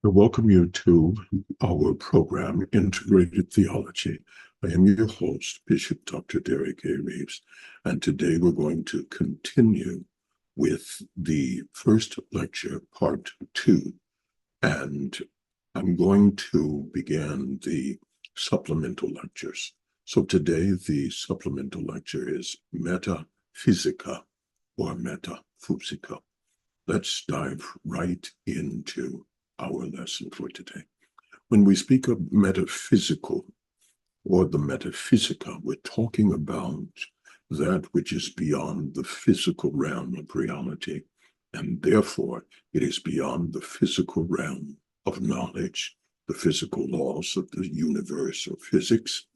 I welcome you to our program, Integrated Theology. I am your host, Bishop Dr. Derek A. Reeves, and today we're going to continue with the first lecture, part 2, and I'm going to begin the supplemental lectures. So today the supplemental lecture is Meta Physica or Meta Physica. Let's dive right into our lesson for today. When we speak of metaphysical or the metaphysica, we're talking about that which is beyond the physical realm of reality, and therefore it is beyond the physical realm of knowledge, the physical laws of the universe or physics.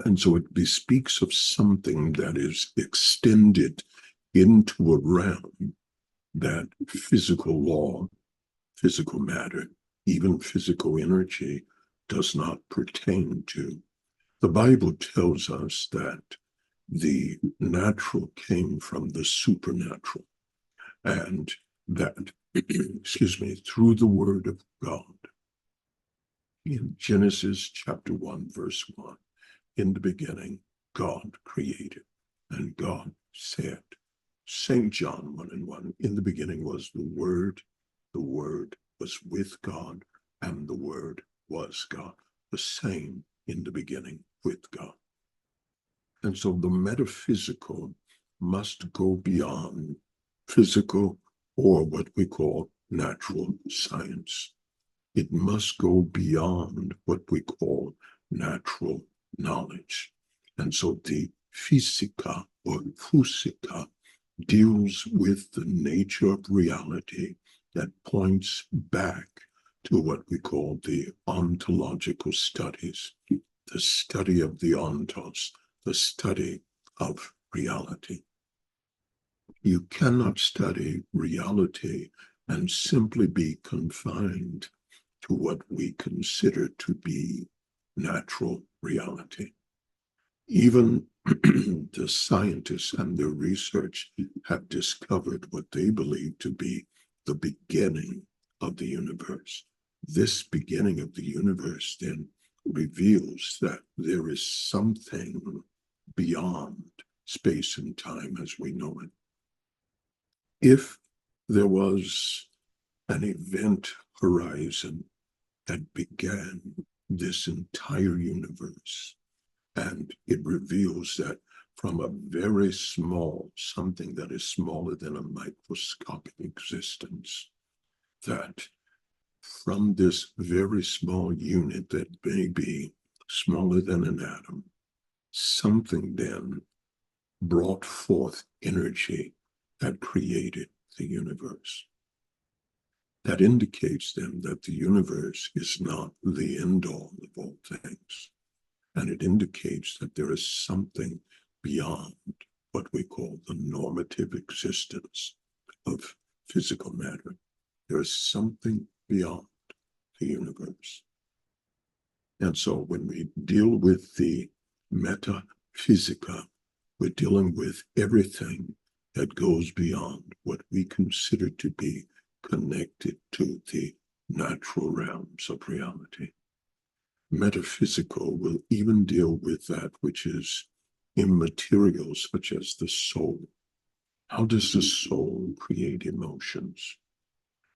And so it bespeaks of something that is extended into a realm that physical law, physical matter, even physical energy does not pertain to. The Bible tells us that the natural came from the supernatural, and that, through the word of God. In Genesis chapter 1, verse 1, in the beginning, God created, and God said, St. John 1:1, in the beginning was the Word was with God, and the Word was God, the same in the beginning with God. And so the metaphysical must go beyond physical or what we call natural science. It must go beyond what we call natural knowledge. And so the Physica or Phusica deals with the nature of reality that points back to what we call the ontological studies, the study of the ontos, the study of reality. You cannot study reality and simply be confined to what we consider to be natural reality. Even the scientists and their research have discovered what they believe to be the beginning of the universe. This beginning of the universe then reveals that there is something beyond space and time as we know it. If there was an event horizon that began this entire universe, and it reveals that from a very small, something that is smaller than a microscopic existence, that from this very small unit that may be smaller than an atom, something then brought forth energy that created the universe. That indicates then that the universe is not the end-all of all things. And it indicates that there is something beyond what we call the normative existence of physical matter. There is something beyond the universe. And so when we deal with the Meta Physica, we're dealing with everything that goes beyond what we consider to be connected to the natural realms of reality. Metaphysical will even deal with that which is immaterial, such as the soul. How does the soul create emotions?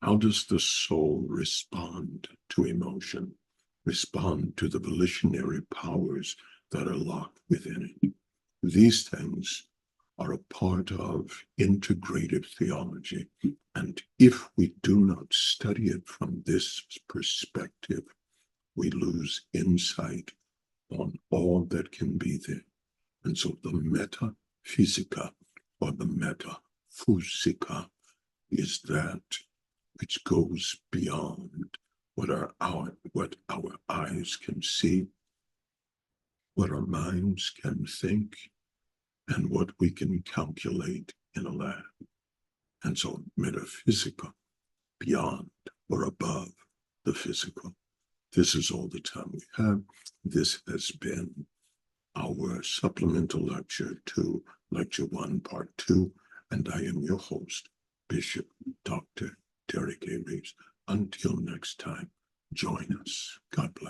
How does the soul respond to emotion, respond to the volitionary powers that are locked within it? These things are a part of integrative theology. And if we do not study it from this perspective, we lose insight on all that can be there. And so the Meta Physica or the Meta Phusica is that which goes beyond what our eyes can see, what our minds can think, and what we can calculate in a lab. And so metaphysical, beyond or above the physical. This is all the time we have. This has been our supplemental lecture to lecture 1, part 2, and I am your host, Bishop Dr. Derek A. Reeves. Until next time, join us. God bless.